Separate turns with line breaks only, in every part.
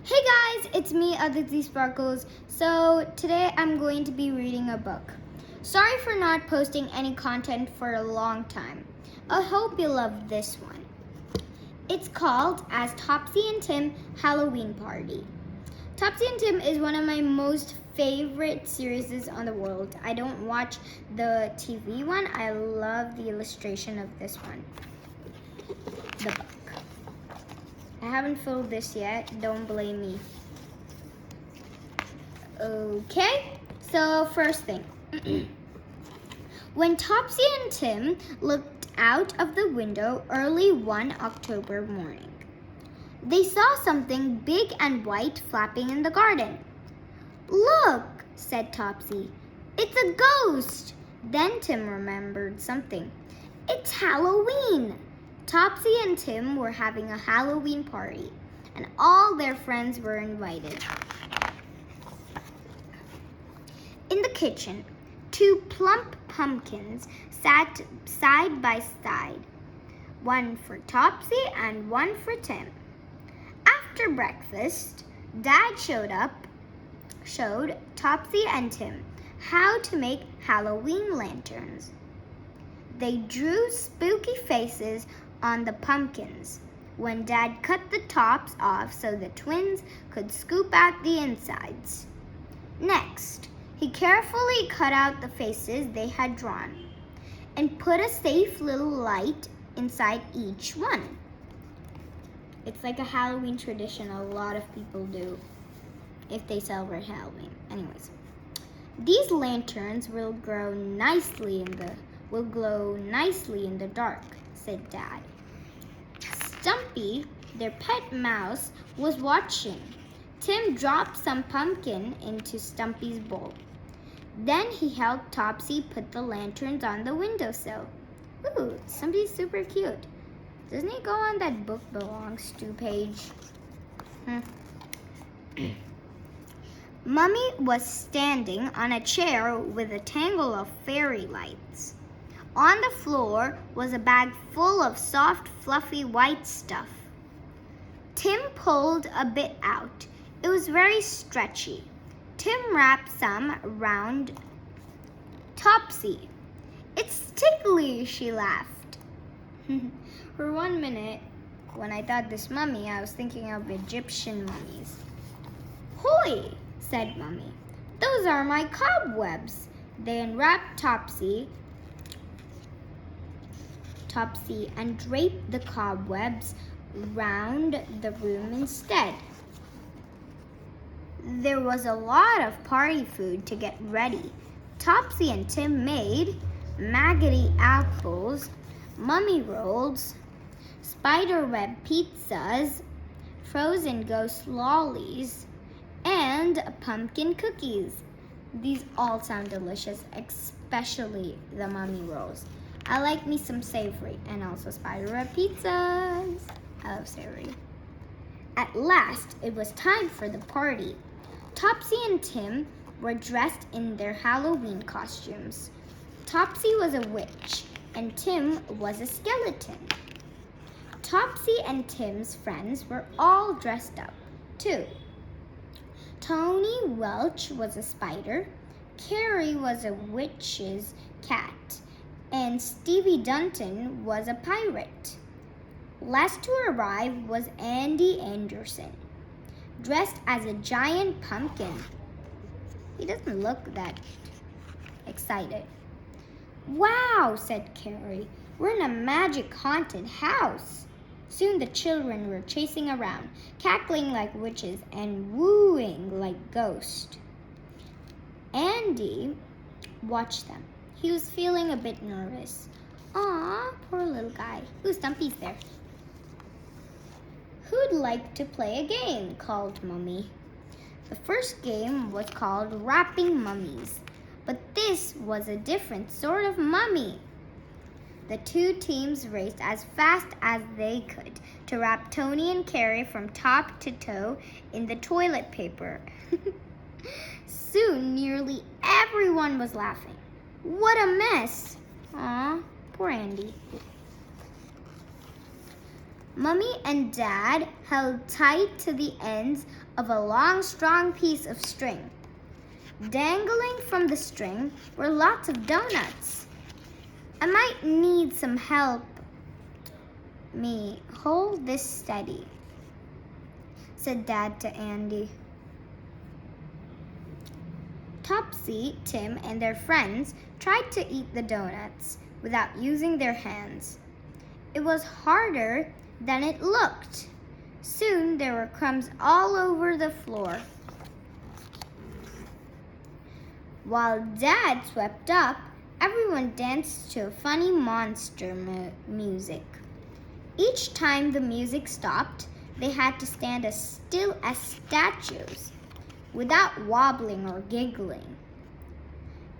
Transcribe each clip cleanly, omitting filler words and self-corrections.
Hey guys, it's me, Aditi Sparkles. So today I'm going to be reading a book. Sorry for not posting any content for a long time. I hope you love this one. It's called As Topsy and Tim Halloween Party. Topsy and Tim is one of my most favorite series on the world. I don't watch the TV one. I love the illustration of this one. The book. I haven't filled this yet. Don't blame me. Okay, so first thing. When Topsy and Tim looked out of the window early one October morning, they saw something big and white flapping in the garden. "Look," said Topsy. "It's a ghost." Then Tim remembered something. "It's Halloween." Topsy and Tim were having a Halloween party, and all their friends were invited. In the kitchen, two plump pumpkins sat side by side, one for Topsy and one for Tim. After breakfast, Dad showed Topsy and Tim how to make Halloween lanterns. They drew spooky faces on the pumpkins when Dad cut the tops off so the twins could scoop out the insides. Next, he carefully cut out the faces they had drawn and put a safe little light inside each one. It's like a Halloween tradition a lot of people do if they celebrate Halloween. Anyways, these lanterns will glow nicely in the dark, said Dad. Stumpy, their pet mouse, was watching. Tim dropped some pumpkin into Stumpy's bowl. Then he helped Topsy put the lanterns on the windowsill. Ooh, Stumpy's super cute. Doesn't he go on that book belongs to page? Mummy was standing on a chair with a tangle of fairy lights. On the floor was a bag full of soft, fluffy white stuff. Tim pulled a bit out. It was very stretchy. Tim wrapped some around Topsy. "It's tickly," she laughed. For 1 minute, when I thought this mummy, I was thinking of Egyptian mummies. "Hoi," said Mummy. "Those are my cobwebs." They unwrapped Topsy and draped the cobwebs round the room instead. There was a lot of party food to get ready. Topsy and Tim made maggoty apples, mummy rolls, spiderweb pizzas, frozen ghost lollies, and pumpkin cookies. These all sound delicious, especially the mummy rolls. I like me some savory and also spiderweb pizzas. I love savory. At last, it was time for the party. Topsy and Tim were dressed in their Halloween costumes. Topsy was a witch and Tim was a skeleton. Topsy and Tim's friends were all dressed up, too. Tony Welch was a spider, Carrie was a witch's cat, and Stevie Dunton was a pirate. Last to arrive was Andy Anderson, dressed as a giant pumpkin. He doesn't look that excited. "Wow," said Carrie. "We're in a magic haunted house." Soon the children were chasing around, cackling like witches and wooing like ghosts. Andy watched them. He was feeling a bit nervous. "Aw, poor little guy." Ooh, Stumpy's there. "Who'd like to play a game?" called Mummy. The first game was called Wrapping Mummies, but this was a different sort of mummy. The two teams raced as fast as they could to wrap Tony and Carrie from top to toe in the toilet paper. Soon, nearly everyone was laughing. What a mess! Aw, poor Andy. Mummy and Dad held tight to the ends of a long, strong piece of string. Dangling from the string were lots of donuts. I might need some help. Me, hold this steady, said Dad to Andy. Topsy, Tim, and their friends tried to eat the donuts without using their hands. It was harder than it looked. Soon there were crumbs all over the floor. While Dad swept up, everyone danced to funny monster music. Each time the music stopped, they had to stand as still as statues, without wobbling or giggling.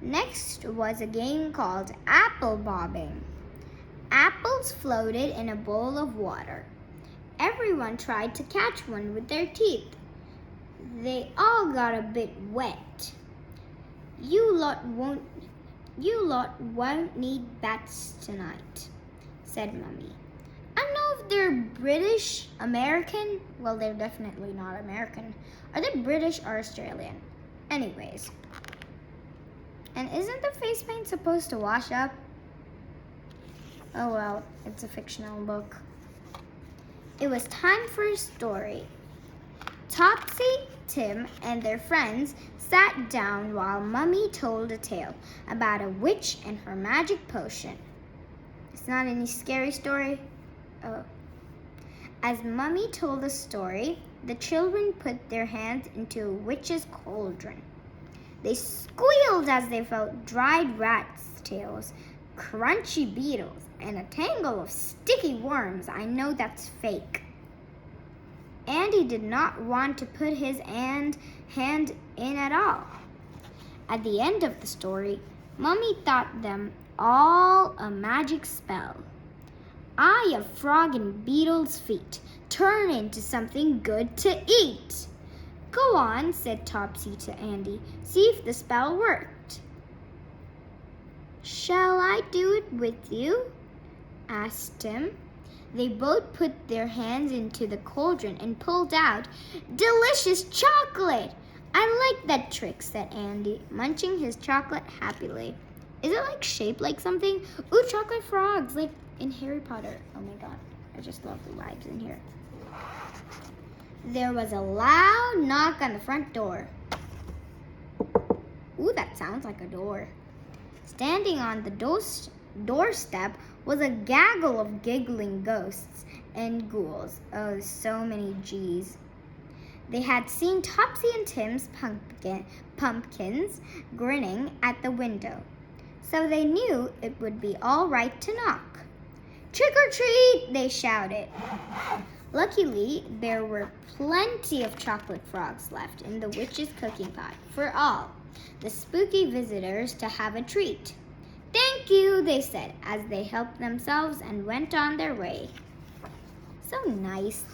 Next was a game called apple bobbing. Apples floated in a bowl of water. Everyone tried to catch one with their teeth. They all got a bit wet. You lot won't need bats tonight, said Mummy. I don't know if they're British, American. Well, they're definitely not American. Are they British or Australian? Anyways. And isn't the face paint supposed to wash up? Oh well, it's a fictional book. It was time for a story. Topsy, Tim, and their friends sat down while Mummy told a tale about a witch and her magic potion. It's not any scary story? Oh. As Mummy told the story, the children put their hands into a witch's cauldron. They squealed as they felt dried rats' tails, crunchy beetles, and a tangle of sticky worms. I know that's fake. Andy did not want to put his hand in at all. At the end of the story, Mummy taught them all a magic spell. Eye of frog and beetle's feet, turn into something good to eat. Go on, said Topsy to Andy. See if the spell worked. Shall I do it with you? Asked Tim. They both put their hands into the cauldron and pulled out delicious chocolate. I like that trick, said Andy, munching his chocolate happily. Is it like shaped like something? Ooh, chocolate frogs, like in Harry Potter. Oh my god, I just love the vibes in here. There was a loud knock on the front door. Ooh, that sounds like a door. Standing on the doorstep was a gaggle of giggling ghosts and ghouls. Oh, so many G's. They had seen Topsy and Tim's pumpkins grinning at the window, so they knew it would be all right to knock. Trick or treat, they shouted. Luckily, there were plenty of chocolate frogs left in the witch's cooking pot for all the spooky visitors to have a treat. Thank you, they said as they helped themselves and went on their way. So nice.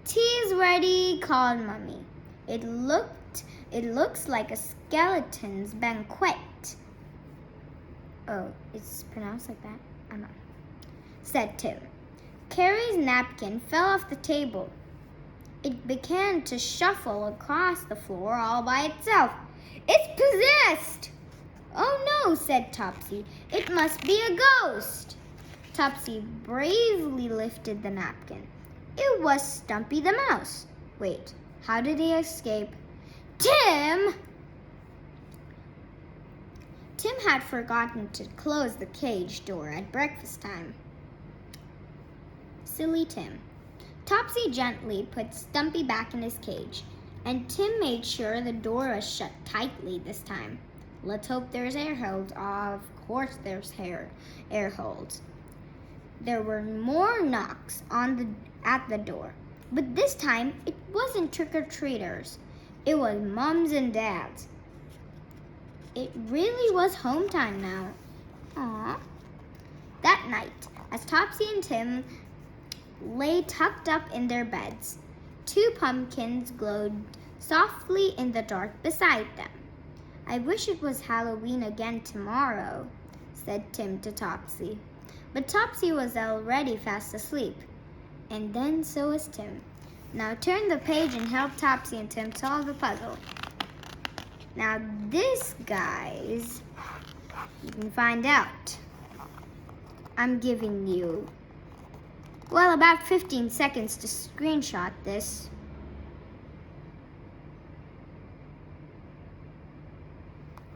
Tea's ready, called Mummy. It looks like a skeleton's banquet. Oh, it's pronounced like that? I don't know. Said Tim. Carrie's napkin fell off the table. It began to shuffle across the floor all by itself. It's possessed! Oh no, said Topsy. It must be a ghost. Topsy bravely lifted the napkin. It was Stumpy the Mouse. Wait, how did he escape? Tim! Tim had forgotten to close the cage door at breakfast time. Silly Tim. Topsy gently put Stumpy back in his cage, and Tim made sure the door was shut tightly this time. Let's hope there's air holes. Of course there's air holes. There were more knocks at the door, but this time it wasn't trick-or-treaters. It was mums and dads. It really was home time now. Aww. That night, as Topsy and Tim lay tucked up in their beds, 2 pumpkins glowed softly in the dark beside them. I wish it was Halloween again tomorrow, said Tim to Topsy. but Topsy was already fast asleep. And then so was Tim. Now turn the page and help Topsy and Tim solve the puzzle. Now this, guys, you can find out. I'm giving you, well, about 15 seconds to screenshot this.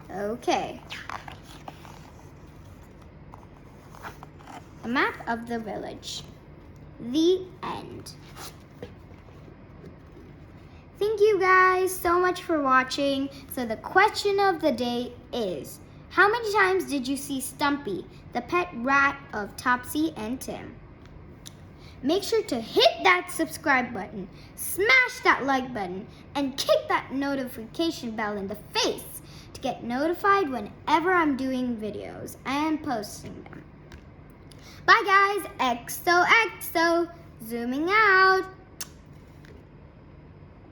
Okay. A map of the village. The end. Thank you guys so much for watching. So the question of the day is, how many times did you see Stumpy, the pet rat of Topsy and Tim? Make sure to hit that subscribe button, smash that like button, and kick that notification bell in the face to get notified whenever I'm doing videos and posting them. Bye guys, XOXO, zooming out.